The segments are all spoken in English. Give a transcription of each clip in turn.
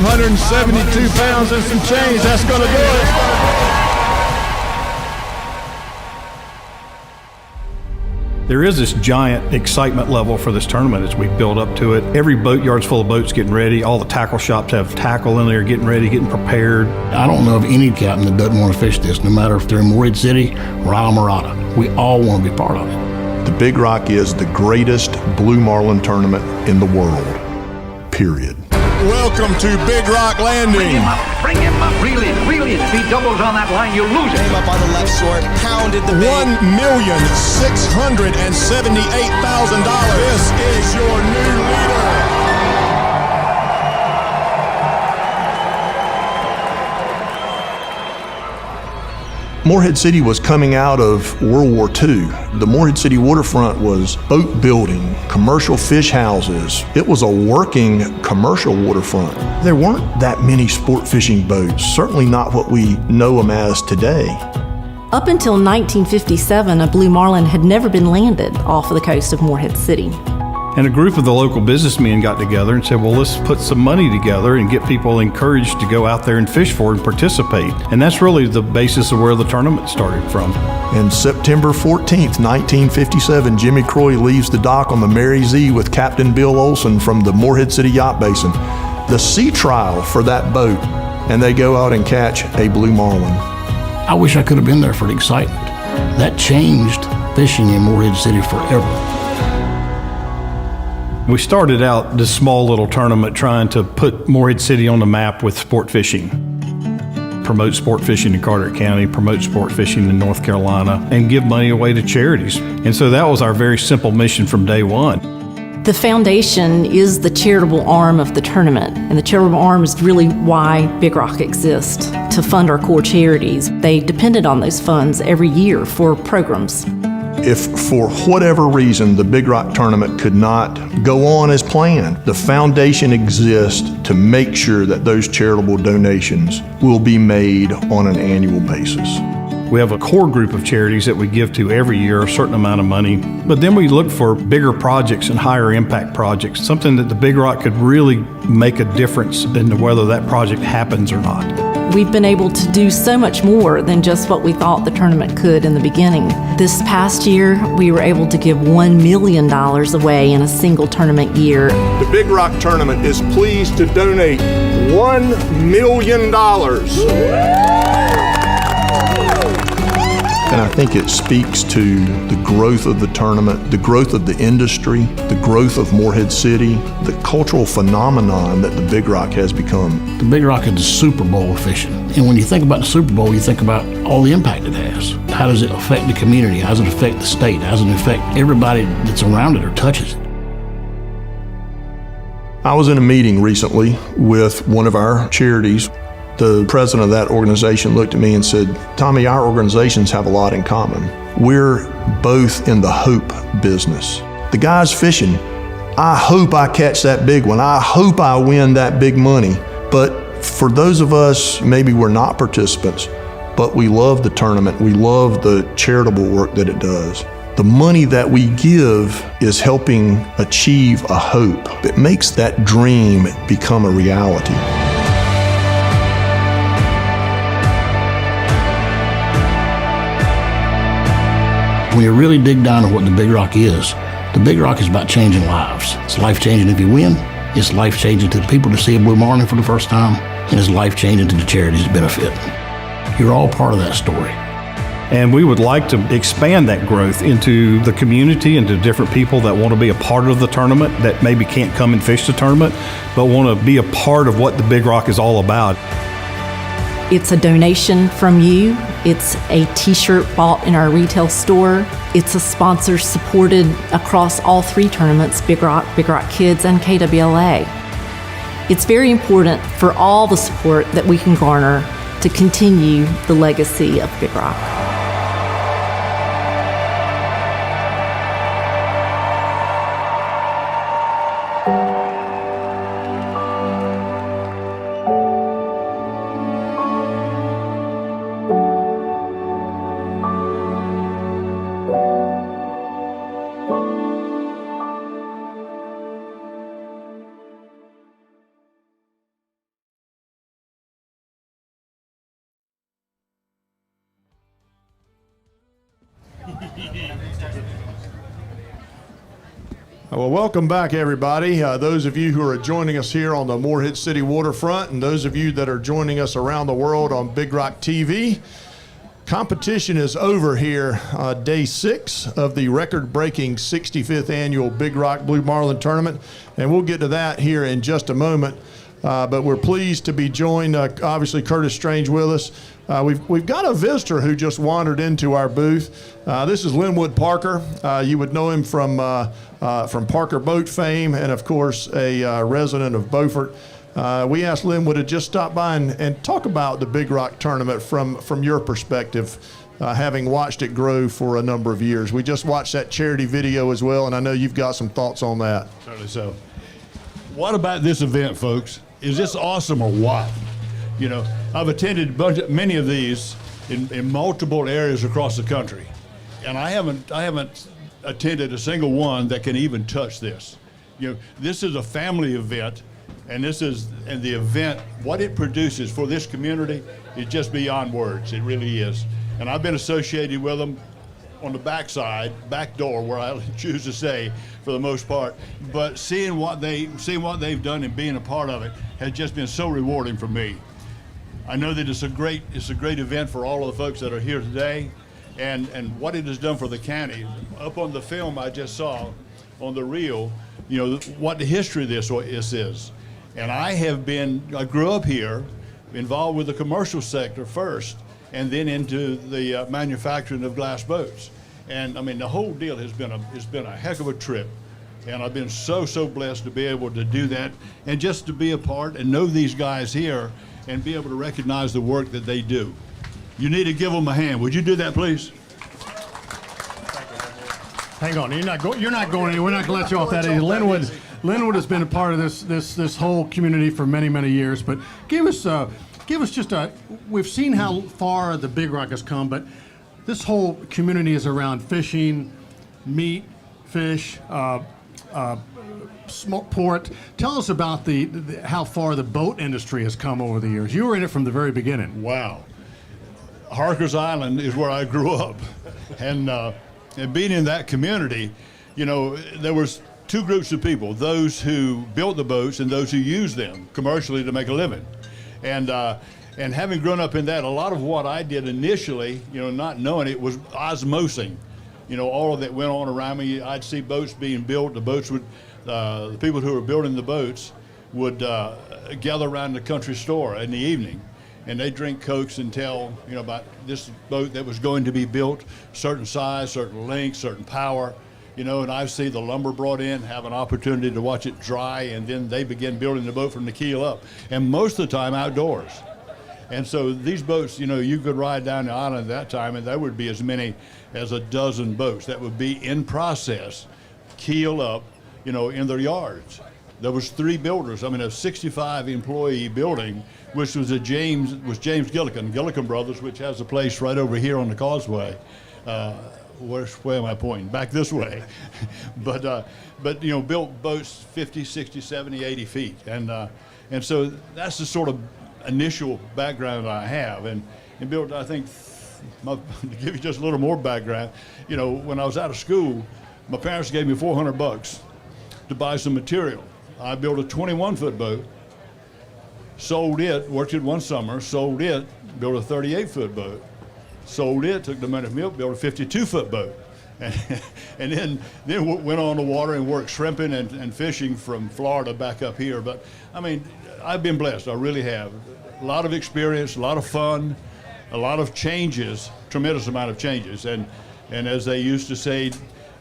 572 pounds and some change. That's going to do it. There is this giant excitement level for this tournament as we build up to it. Every boatyard's full of boats getting ready. All the tackle shops have tackle in there, getting ready, getting prepared. I don't know of any captain that doesn't want to fish this, no matter if they're in Morehead City or Islamorada. We all want to be part of it. The Big Rock is the greatest blue marlin tournament in the world, period. Welcome to Big Rock Landing. Bring him up, reel it. If he doubles on that line, you lose it. Came up on the left short, pounded the bait. $1,678,000. This is your new leader. Morehead City was coming out of World War II. The Morehead City waterfront was boat building, commercial fish houses. It was a working commercial waterfront. There weren't that many sport fishing boats, certainly not what we know them as today. Up until 1957, a blue marlin had never been landed off of the coast of Morehead City. And a group of the local businessmen got together and said, well, let's put some money together and get people encouraged to go out there and fish for it and participate. And that's really the basis of where the tournament started from. And September 14th, 1957, Jimmy Croy leaves the dock on the Mary Z with Captain Bill Olson from the Morehead City Yacht Basin. The sea trial for that boat, and they go out and catch a blue marlin. I wish I could have been there for the excitement. That changed fishing in Morehead City forever. We started out this small little tournament trying to put Morehead City on the map with sport fishing. Promote sport fishing in Carteret County, promote sport fishing in North Carolina, and give money away to charities. And so that was our very simple mission from day one. The foundation is the charitable arm of the tournament, and the charitable arm is really why Big Rock exists, to fund our core charities. They depended on those funds every year for programs. If for whatever reason the Big Rock tournament could not go on as planned, the foundation exists to make sure that those charitable donations will be made on an annual basis. We have a core group of charities that we give to every year, a certain amount of money, but then we look for bigger projects and higher impact projects, something that the Big Rock could really make a difference in whether that project happens or not. We've been able to do so much more than just what we thought the tournament could in the beginning. This past year, we were able to give $1 million away in a single tournament year. The Big Rock tournament is pleased to donate $1 million. And I think it speaks to the growth of the tournament, the growth of the industry, the growth of Morehead City, the cultural phenomenon that the Big Rock has become. The Big Rock is the Super Bowl of fishing. And when you think about the Super Bowl, you think about all the impact it has. How does it affect the community? How does it affect the state? How does it affect everybody that's around it or touches it? I was in a meeting recently with one of our charities. The president of that organization looked at me and said, Tommy, our organizations have a lot in common. We're both in the hope business. The guy's fishing, I hope I catch that big one. I hope I win that big money. But for those of us, maybe we're not participants, but we love the tournament. We love the charitable work that it does. The money that we give is helping achieve a hope. It makes that dream become a reality. When you really dig down to what the Big Rock is about changing lives. It's life-changing if you win. It's life-changing to the people to see a blue marlin for the first time. And it's life-changing to the charities that benefit. You're all part of that story. And we would like to expand that growth into the community and to different people that want to be a part of the tournament, that maybe can't come and fish the tournament, but want to be a part of what the Big Rock is all about. It's a donation from you. It's a t-shirt bought in our retail store. It's a sponsor supported across all three tournaments, Big Rock Kids, and KWLA. It's very important for all the support that we can garner to continue the legacy of Big Rock. Well, welcome back, everybody. Those of you who are joining us here on the Morehead City waterfront, and those of you that are joining us around the world on Big Rock TV. Competition is over here, day 6 of the record-breaking 65th annual Big Rock Blue Marlin Tournament, and we'll get to that here in just a moment. But we're pleased to be joined, obviously Curtis Strange with us. We've got a visitor who just wandered into our booth. This is Linwood Parker. You would know him from Parker Boat fame, and of course a resident of Beaufort. We asked Linwood to just stop by and talk about the Big Rock tournament from your perspective, having watched it grow for a number of years. We just watched that charity video as well, and I know you've got some thoughts on that. Certainly so. What about this event, folks? Is this awesome or what? You know, I've attended many of these in multiple areas across the country, and I haven't attended a single one that can even touch this. You know, this is a family event, and the event, what it produces for this community is just beyond words. It really is. And I've been associated with them on the back door, where I choose to say for the most part. But seeing what they've done and being a part of it has just been so rewarding for me. I know that it's a great event for all of the folks that are here today, and what it has done for the county. Up on the film I just saw, on the reel, you know what the history of this is. And I grew up here, involved with the commercial sector first, and then into the manufacturing of glass boats. And I mean, the whole deal has been a heck of a trip. And I've been so blessed to be able to do that, and just to be a part and know these guys here and be able to recognize the work that they do. You need to give them a hand. Would you do that, please? Hang on, you're not going anywhere. We're not going to let you off that easy. Linwood has been a part of this whole community for many years. But give us just a. We've seen how far the Big Rock has come, but this whole community is around fishing, meat, fish, port. Tell us about how far the boat industry has come over the years. You were in it from the very beginning. Wow. Harker's Island is where I grew up, and being in that community, you know, there was two groups of people: those who built the boats and those who used them commercially to make a living. And having grown up in that, a lot of what I did initially, you know, not knowing it, was osmosing. You know, all of that went on around me. I'd see boats being built. The boats would, the people who were building the boats would gather around the country store in the evening, and they'd drink Cokes and tell, you know, about this boat that was going to be built, certain size, certain length, certain power, you know, and I'd see the lumber brought in, have an opportunity to watch it dry, and then they begin building the boat from the keel up, and most of the time outdoors. And so these boats, you know, you could ride down the island at that time, and there would be as many as a dozen boats that would be in process, keel up, you know, in their yards. There was 3 builders. I mean, a 65 employee building, which was James Gillikin Brothers, which has a place right over here on the causeway. Where am I pointing? Back this way. But you know, built boats 50, 60, 70, 80 feet. And so that's the sort of initial background I have. And built, I think, to give you just a little more background, you know, when I was out of school, my parents gave me $400 to buy some material. I built a 21-foot boat, sold it, worked it one summer, sold it, built a 38-foot boat, sold it, took the money from it, built a 52-foot boat. And then went on the water and worked shrimping and fishing from Florida back up here. But, I mean, I've been blessed, I really have. A lot of experience, a lot of fun, a lot of changes, tremendous amount of changes. And as they used to say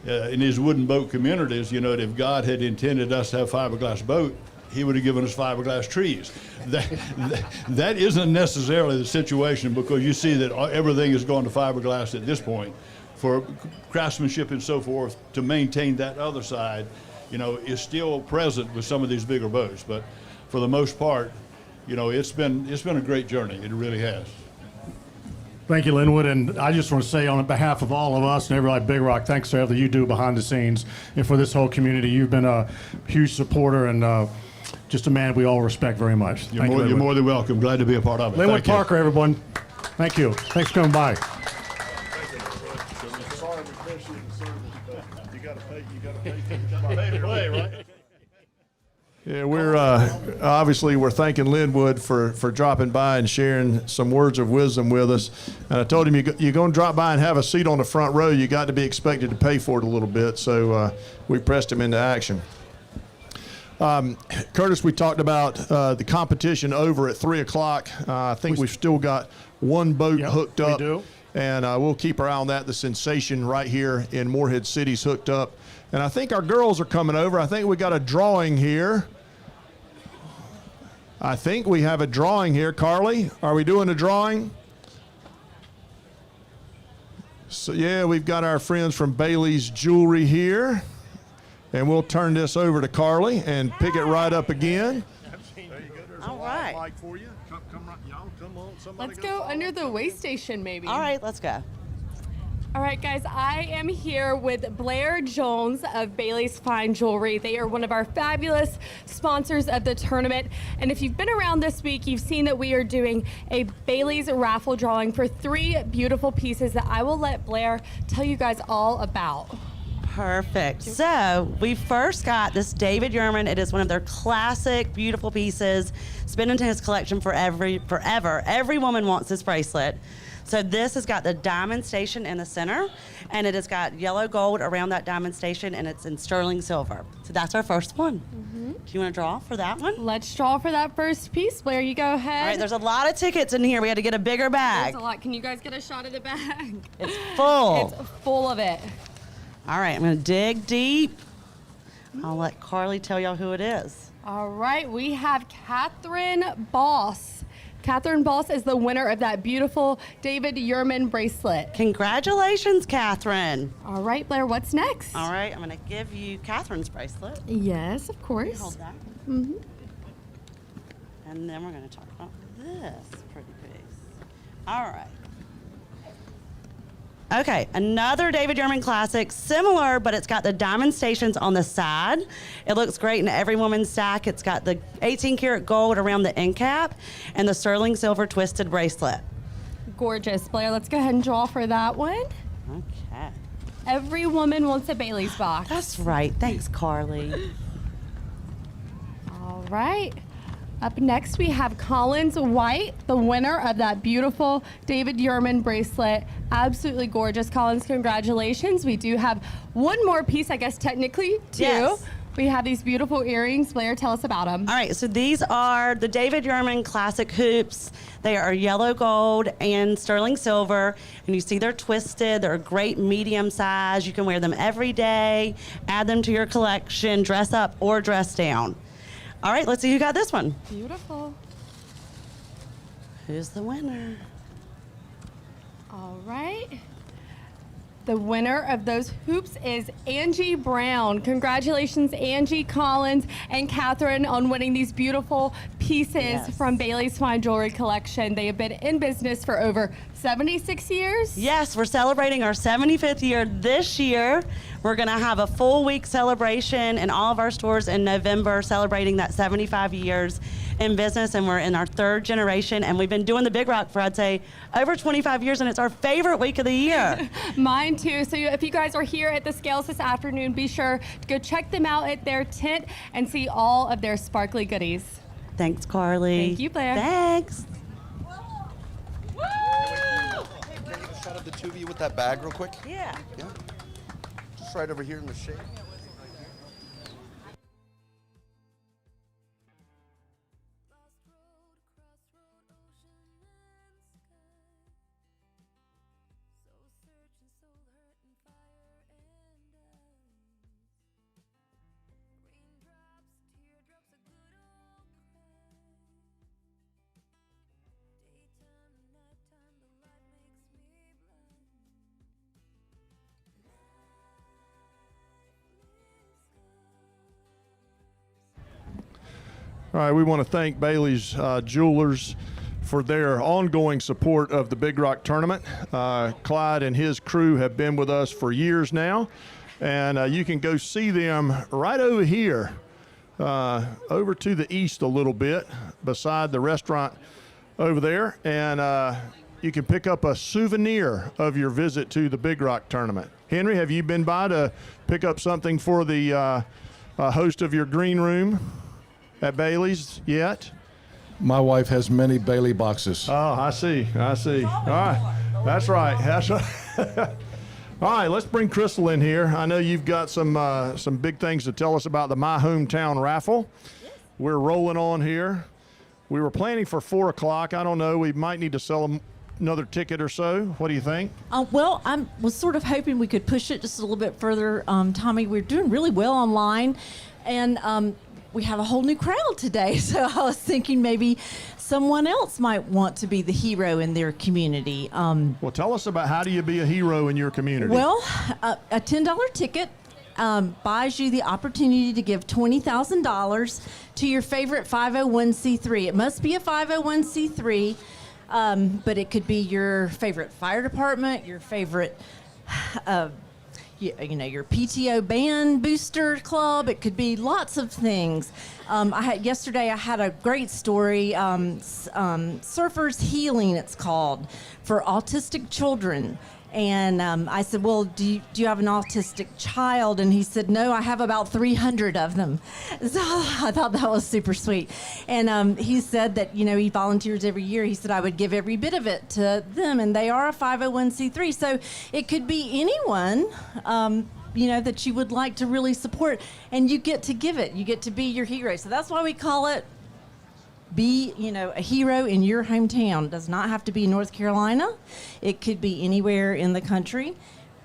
in these wooden boat communities, you know, if God had intended us to have fiberglass boat, he would have given us fiberglass trees. That isn't necessarily the situation, because you see that everything is going to fiberglass at this point for craftsmanship and so forth. To maintain that other side, you know, is still present with some of these bigger boats. But for the most part, you know, it's been a great journey. It really has. Thank you, Linwood, and I just want to say on behalf of all of us and everybody at Big Rock, thanks for everything you do behind the scenes and for this whole community. You've been a huge supporter and just a man we all respect very much. You're more than welcome. Glad to be a part of it. Linwood Parker, everyone. Thank you. Thanks for coming by. You got to pay. obviously we're thanking Linwood for dropping by and sharing some words of wisdom with us. And I told him, you're going to drop by and have a seat on the front row. You got to be expected to pay for it a little bit. So we pressed him into action. Curtis, we talked about the competition over at 3 o'clock. I think we've still got one boat hooked up. We do. And we'll keep our eye on that. The Sensation right here in Morehead City's hooked up. And I think our girls are coming over. I think we got a drawing here. I think we have a drawing here. Carly, are we doing a drawing? So, yeah, we've got our friends from Bailey's Jewelry here. And we'll turn this over to Carly and pick it right up again. All right. Let's go under the way station, maybe. All right, let's go. All right, guys, I am here with Blair Jones of Bailey's Fine Jewelry. They are one of our fabulous sponsors of the tournament. And if you've been around this week, you've seen that we are doing a Bailey's raffle drawing for 3 beautiful pieces that I will let Blair tell you guys all about. Perfect. So we first got this David Yurman. It is one of their classic, beautiful pieces. It's been in his collection forever. Every woman wants this bracelet. So this has got the diamond station in the center, and it has got yellow gold around that diamond station, and it's in sterling silver. So that's our first one. Do you want to draw for that one? Let's draw for that first piece. Blair, you go ahead. All right, there's a lot of tickets in here. We had to get a bigger bag. There's a lot. Can you guys get a shot of the bag? It's full. It's full of it. All right, I'm going to dig deep. I'll let Carly tell y'all who it is. All right, we have Catherine Boss. Catherine Boss is the winner of that beautiful David Yurman bracelet. Congratulations, Catherine. All right, Blair, what's next? All right, I'm going to give you Catherine's bracelet. Yes, of course. Hold that. Mm-hmm. And then we're going to talk about this pretty piece. All right. Okay, another David Yurman classic, similar, but it's got the diamond stations on the side. It looks great in every woman's stack. It's got the 18 karat gold around the end cap and the sterling silver twisted bracelet. Gorgeous. Blair, let's go ahead and draw for that one. Okay. Every woman wants a Bailey's box. That's right. Thanks, Carly. All right. Up next, we have Collins White, the winner of that beautiful David Yurman bracelet. Absolutely gorgeous. Collins, congratulations. We do have one more piece, I guess, technically, too. Yes. We have these beautiful earrings. Blair, tell us about them. All right, so these are the David Yurman classic hoops. They are yellow gold and sterling silver, and you see they're twisted. They're a great medium size. You can wear them every day, add them to your collection, dress up or dress down. All right, let's see who got this one. Beautiful. Who's the winner? All right. The winner of those hoops is Angie Brown. Congratulations, Angie, Collins, and Catherine on winning these beautiful pieces from Bailey's Fine Jewelry Collection. They have been in business for over 76 years. Yes, we're celebrating our 75th year this year. We're going to have a full week celebration in all of our stores in November, celebrating that 75 years in business, and we're in our 3rd generation, and we've been doing the Big Rock for, I'd say, over 25 years, and it's our favorite week of the year. Mine too. So if you guys are here at the scales this afternoon, be sure to go check them out at their tent and see all of their sparkly goodies. Thanks, Carly. Thank you, Blair. Thanks. Can you get a shot of the two of you with that bag real quick? Yeah. Yeah. Just right over here in the shade. All right, we want to thank Bailey's Jewelers for their ongoing support of the Big Rock Tournament. Clyde and his crew have been with us for years now, and you can go see them right over here, over to the east a little bit, beside the restaurant over there, and you can pick up a souvenir of your visit to the Big Rock Tournament. Henry, have you been by to pick up something for the host of your green room? at Bailey's yet? My wife has many Bailey boxes. Oh, I see. All right. That's right. All right, let's bring Crystal in here. I know you've got some big things to tell us about the My Hometown raffle. Yes. We're rolling on here. We were planning for 4 o'clock. I don't know. We might need to sell another ticket or so. What do you think? Well, I was sort of hoping we could push it just a little bit further. Tommy, we're doing really well online, and we have a whole new crowd today. So I was thinking maybe someone else might want to be the hero in their community. Well, tell us about how do you be a hero in your community? Well, a $10 ticket buys you the opportunity to give $20,000 to your favorite 501c3. It must be a 501c3, but it could be your favorite fire department, your favorite your PTO band booster club. It could be lots of things. Yesterday I had a great story, Surfers Healing it's called, for autistic children. And I said, well, do you have an autistic child? And he said, no, I have about 300 of them. So I thought that was super sweet. And he said that, he volunteers every year. He said I would give every bit of it to them. And they are a 501c3. So it could be anyone, that you would like to really support. And you get to give it. You get to be your hero. So that's why we call it be, a hero in your hometown. It does not have to be North Carolina. It could be anywhere in the country.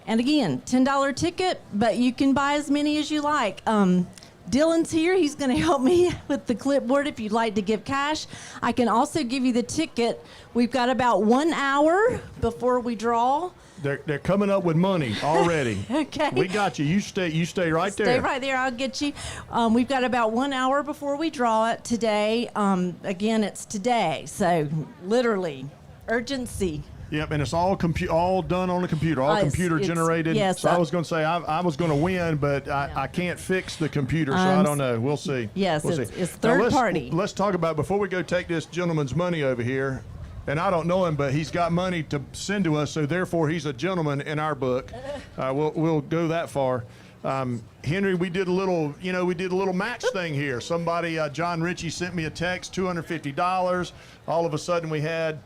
And again, $10 ticket, but you can buy as many as you like. Dylan's here. He's going to help me with the clipboard if you'd like to give cash. I can also give you the ticket. We've got about 1 hour before we draw. They're coming up with money already. Okay. We got you. You stay right there. Stay right there. I'll get you. We've got about 1 hour before we draw it today. Again, it's today, so literally urgency. Yep, and it's all done on the computer, all computer generated. Yes. So I was going to say I was going to win, but I can't fix the computer, so I don't know. We'll see. Yes, we'll it's see. third party. Let's talk about, before we go take this gentleman's money over here. And I don't know him, but he's got money to send to us, so therefore he's a gentleman in our book. We'll go that far. Henry, we did a little match thing here. Somebody, John Ritchie, sent me a text, $250. All of a sudden we had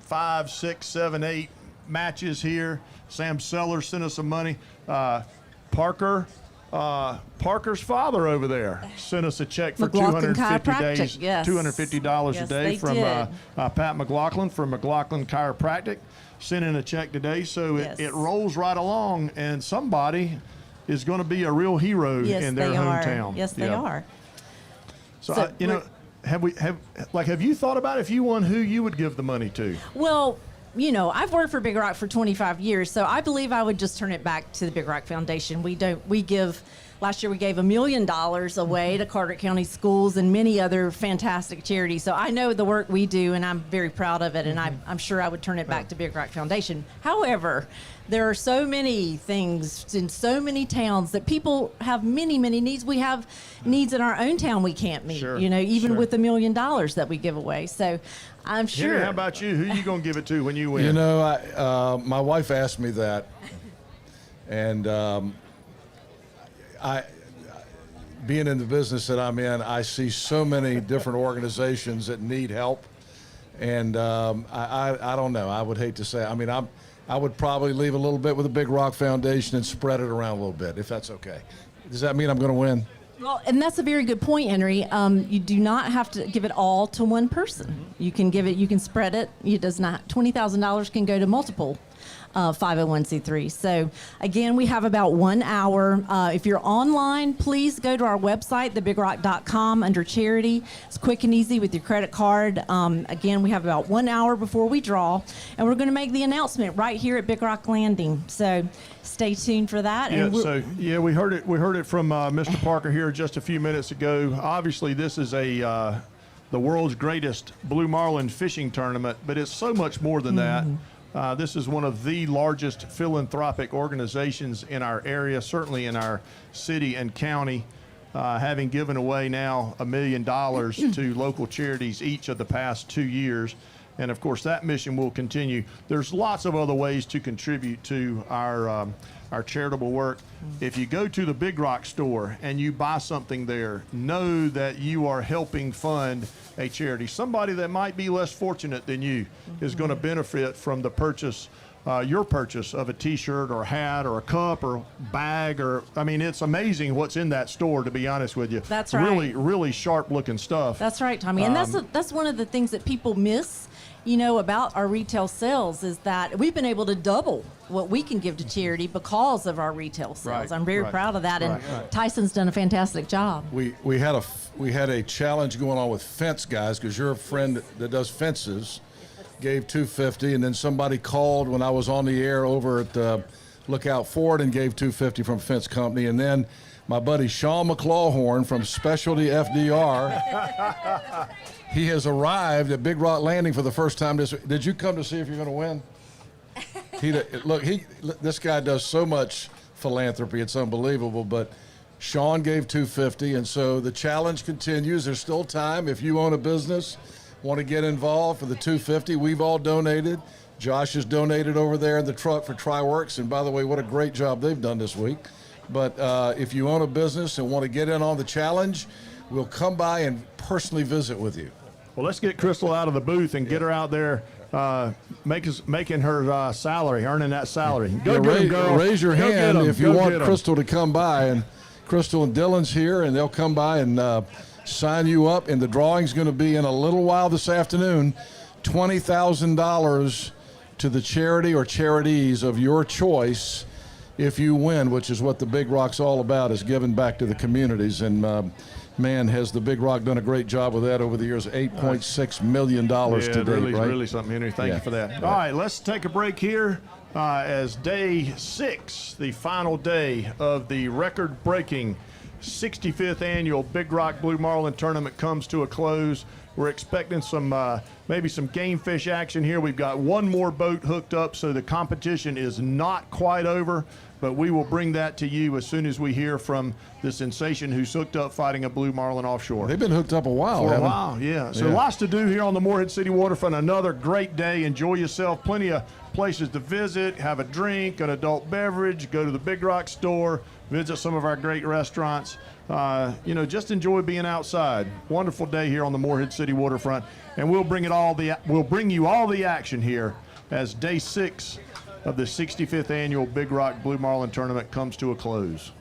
5, 6, 7, 8 matches here. Sam Sellers sent us some money. Parker's father over there sent us a check for $250 a day from Pat McLaughlin from McLaughlin Chiropractic. Sent in a check today, so it rolls right along, and somebody is going to be a real hero in their hometown. Yes, they are. So have you thought about if you won, who you would give the money to? Well, I've worked for Big Rock for 25 years, so I believe I would just turn it back to the Big Rock Foundation. Last year we gave $1 million away to Carteret County Schools and many other fantastic charities. So I know the work we do, and I'm very proud of it, and I'm sure I would turn it back to Big Rock Foundation. However, there are so many things in so many towns that people have many, many needs. We have needs in our own town we can't meet, even with $1 million that we give away. So I'm sure. Henry, how about you? Who are you going to give it to when you win? My wife asked me that, and being in the business that I'm in, I see so many different organizations that need help, and I don't know. I would hate to say. I would probably leave a little bit with the Big Rock Foundation and spread it around a little bit, if that's okay. Does that mean I'm going to win? Well, and that's a very good point, Henry. You do not have to give it all to one person. You can give it. You can spread it. It does not. $20,000 can go to multiple 501c3. So again, we have about 1 hour. If you're online, please go to our website, thebigrock.com, under charity. It's quick and easy with your credit card. Again, we have about 1 hour before we draw, and we're going to make the announcement right here at Big Rock Landing. So stay tuned for that. We heard it. We heard it from Mr. Parker here just a few minutes ago. Obviously, this is the world's greatest blue marlin fishing tournament, but it's so much more than that. This is one of the largest philanthropic organizations in our area, certainly in our city and county, having given away now $1 million to local charities each of the past 2 years. And of course, that mission will continue. There's lots of other ways to contribute to our charitable work. If you go to the Big Rock store and you buy something there, know that you are helping fund a charity. Somebody that might be less fortunate than you is going to benefit from the purchase, your purchase of a T-shirt or a hat or a cup or bag, or I mean, it's amazing what's in that store, to be honest with you. That's right. Really, really sharp looking stuff. That's right, Tommy. And that's one of the things that people miss, you know, about our retail sales, is that we've been able to double what we can give to charity because of our retail sales. Right, I'm very right, proud of that, and right. Tyson's done a fantastic job. We had a challenge going on with fence guys, because you're a friend that does fences. Gave $250, and then somebody called when I was on the air over at Lookout Ford and gave $250 from Fence Company, and then my buddy Sean McClawhorn from Specialty FDR, he has arrived at Big Rock Landing for the first time. Did you come to see if you're going to win? This guy does so much philanthropy, it's unbelievable. But Sean gave $250, and so the challenge continues. There's still time. If you own a business, want to get involved for the $250, we've all donated. Josh has donated over there in the truck for TriWorks, and by the way, what a great job they've done this week. But if you own a business and want to get in on the challenge, we'll come by and personally visit with you. Well, let's get Crystal out of the booth and get her out there making her salary, earning that salary. Go get 'em, girl. Raise your Go hand get 'em. if you Go want get 'em. Crystal to come by. And Crystal and Dylan's here, and they'll come by and sign you up. And the drawing's going to be in a little while this afternoon. $20,000 to the charity or charities of your choice if you win, which is what the Big Rock's all about, is giving back to the communities. And man, has the Big Rock done a great job with that over the years. $8.6 million to date, really, right? really something, Henry. Thank you for that. All right, let's take a break here as day 6, the final day of the record-breaking 65th annual Big Rock Blue Marlin tournament comes to a close. We're expecting some maybe some game fish action here. We've got one more boat hooked up, so the competition is not quite over, but we will bring that to you as soon as we hear from the sensation who's hooked up fighting a blue marlin offshore. They've been hooked up a while, For a haven't they? while, yeah. So lots to do here on the Morehead City waterfront. Another great day. Enjoy yourself. Plenty of places to visit, have a drink, an adult beverage, go to the Big Rock store, visit some of our great restaurants. Just enjoy being outside. Wonderful day here on the Morehead City waterfront, and we'll bring you all the action here as day 6 of the 65th annual Big Rock Blue Marlin tournament comes to a close.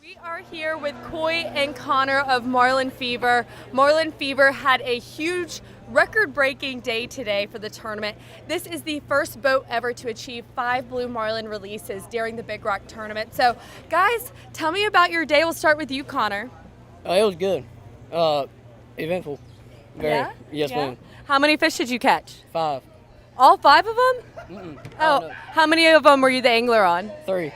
We are here with Coy and Connor of Marlin Fever. Marlin Fever had a huge record-breaking day today for the tournament. This is the first boat ever to achieve 5 blue marlin releases during the Big Rock tournament. So, guys, tell me about your day. We'll start with you, Connor. It was good. Eventful. Very. Yeah? Yes, ma'am. How many fish did you catch? 5. All 5 of them? Mm-mm. Oh, no. How many of them were you the angler on? 3.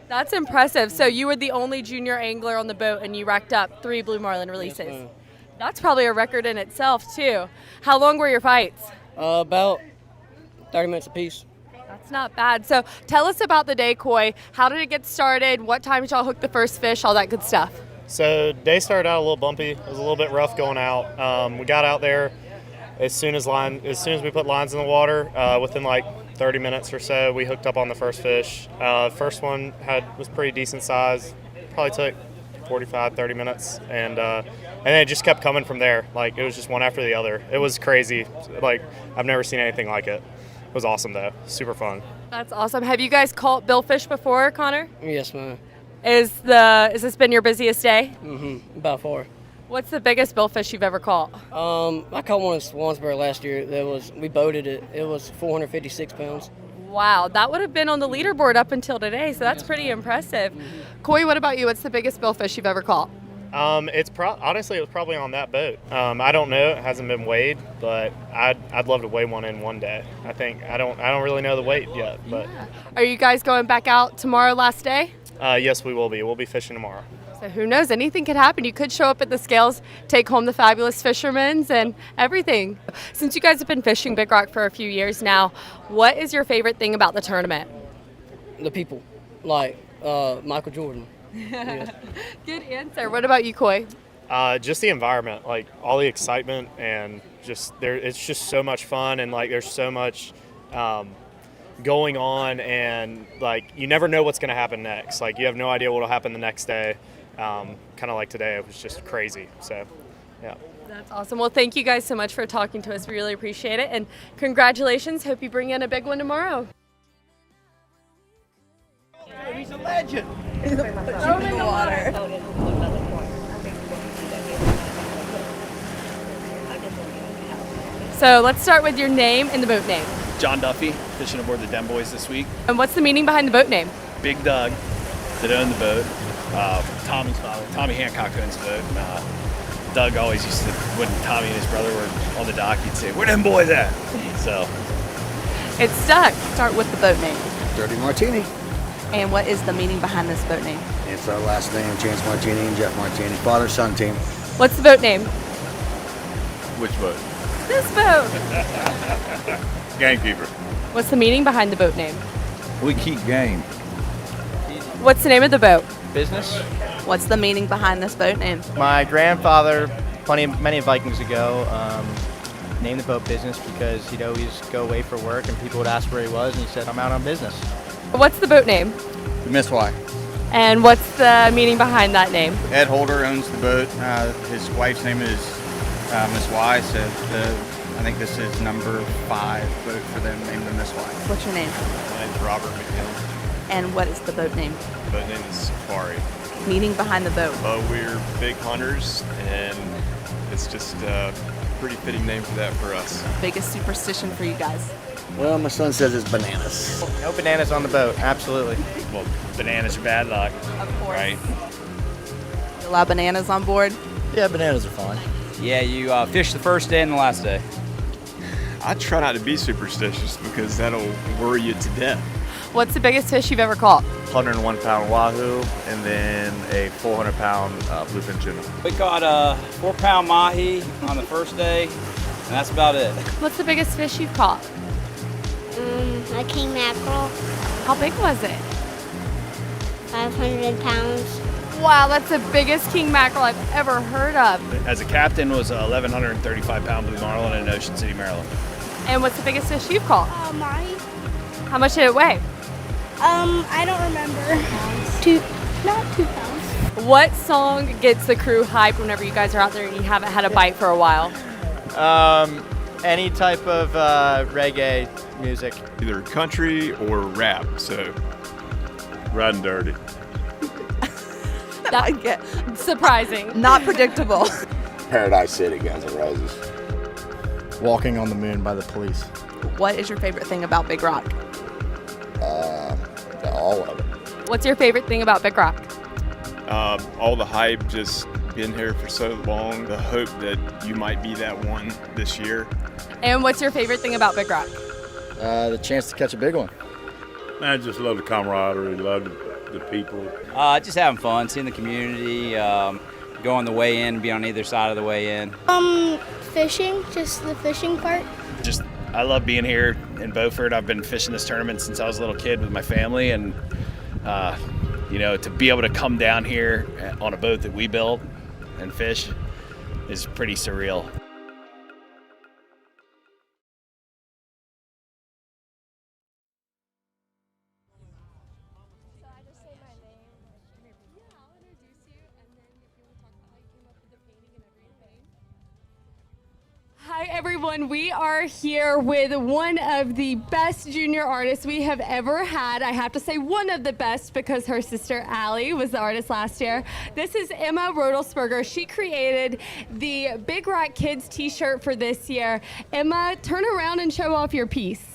That's impressive. So you were the only junior angler on the boat, and you racked up 3 blue marlin releases. Yes, ma'am. That's probably a record in itself, too. How long were your fights? About 30 minutes apiece. That's not bad. So tell us about the day, Coy. How did it get started? What time did y'all hook the first fish? All that good stuff. So day started out a little bumpy. It was a little bit rough going out. We got out there as soon as we put lines in the water. Within like 30 minutes or so, we hooked up on the first fish. First one was pretty decent size. Probably took 45, 30 minutes, and then it just kept coming from there. Like, it was just one after the other. It was crazy. Like, I've never seen anything like it. It was awesome though. Super fun. That's awesome. Have you guys caught billfish before, Connor? Yes, ma'am. Has this been your busiest day? Mm-hmm. About 4. What's the biggest billfish you've ever caught? I caught one in Swansboro last year. We boated it. It was 456 pounds. Wow, that would have been on the leaderboard up until today, so that's pretty impressive. Coy, what about you? What's the biggest billfish you've ever caught? Honestly, it was probably on that boat. I don't know. It hasn't been weighed, but I'd love to weigh one in one day. I don't really know the weight yet, but Are you guys going back out tomorrow, last day? yes, we will be. We'll be fishing tomorrow. So who knows? Anything could happen. You could show up at the scales, take home the fabulous fishermen's and everything. Since you guys have been fishing Big Rock for a few years now, what is your favorite thing about the tournament? The people, like Michael Jordan. Yeah. Good answer. What about you, Coy? Just the environment, like all the excitement, and just there. It's just so much fun, and like there's so much going on, and like you never know what's going to happen next. Like you have no idea what will happen the next day. Kind of like today, it was just crazy. So, yeah. That's awesome. Well, thank you guys so much for talking to us. We really appreciate it, and congratulations. Hope you bring in a big one tomorrow. He's a legend. Throw him in the water. So let's start with your name and the boat name. John Duffy, fishing aboard the Den Boys this week. And what's the meaning behind the boat name? Big Doug, that owned the boat. Tommy's father, Tommy Hancock owns the boat. Doug always used to, when Tommy and his brother were on the dock, he'd say, "Where them boys at?" So it's stuck. Start with the boat name. Dirty Martini. And what is the meaning behind this boat name? It's our last name, Chance Martini and Jeff Martini, father-son team. What's the boat name? Which boat? This boat. Gamekeeper. What's the meaning behind the boat name? We keep game. What's the name of the boat? Business. What's the meaning behind this boat name? My grandfather, many Vikings ago, named the boat Business because he'd always go away for work and people would ask where he was, and he said, "I'm out on business." What's the boat name? The Miss Y. And what's the meaning behind that name? Ed Holder owns the boat. His wife's name is Miss Y, so I think this is number 5 boat for them named the Miss Y. What's your name? My name's Robert McNeil. And what is the boat name? The boat name is Safari. Meaning behind the boat? We're big hunters, and it's just a pretty fitting name for that for us. Biggest superstition for you guys? Well, my son says it's bananas. No bananas on the boat, absolutely. Well, bananas are bad luck. Of course. Right? You allow bananas on board? Yeah, bananas are fine. Yeah, you fish the first day and the last day. I try not to be superstitious because that'll worry you to death. What's the biggest fish you've ever caught? 101-pound wahoo, and then a 400-pound bluefin tuna. We caught a 4-pound mahi on the first day, and that's about it. What's the biggest fish you've caught? A king mackerel. How big was it? 500 pounds. Wow, that's the biggest king mackerel I've ever heard of. As a captain, was a 1,135-pound blue marlin in Ocean City, Maryland. And what's the biggest fish you've caught? Mahi. How much did it weigh? I don't remember. Not 2 pounds. What song gets the crew hyped whenever you guys are out there and you haven't had a bite for a while? Any type of reggae music. Either country or rap, so riding dirty. Surprising. Not predictable. Paradise City, Guns N' Roses. Walking on the Moon by the Police. What is your favorite thing about Big Rock? All of it. What's your favorite thing about Big Rock? All the hype, just been here for so long, the hope that you might be that one this year. And what's your favorite thing about Big Rock? The chance to catch a big one. I just love the camaraderie, love the people. Just having fun, seeing the community, go on the way in, be on either side of the way in. Fishing, just the fishing part. Just, I love being here in Beaufort. I've been fishing this tournament since I was a little kid with my family, and to be able to come down here on a boat that we built and fish is pretty surreal. Hi everyone. We are here with one of the best junior artists we have ever had. I have to say one of the best because her sister Allie was the artist last year. This is Emma Rodelsberger. She created the Big Rock Kids t-shirt for this year. Emma, turn around and show off your piece.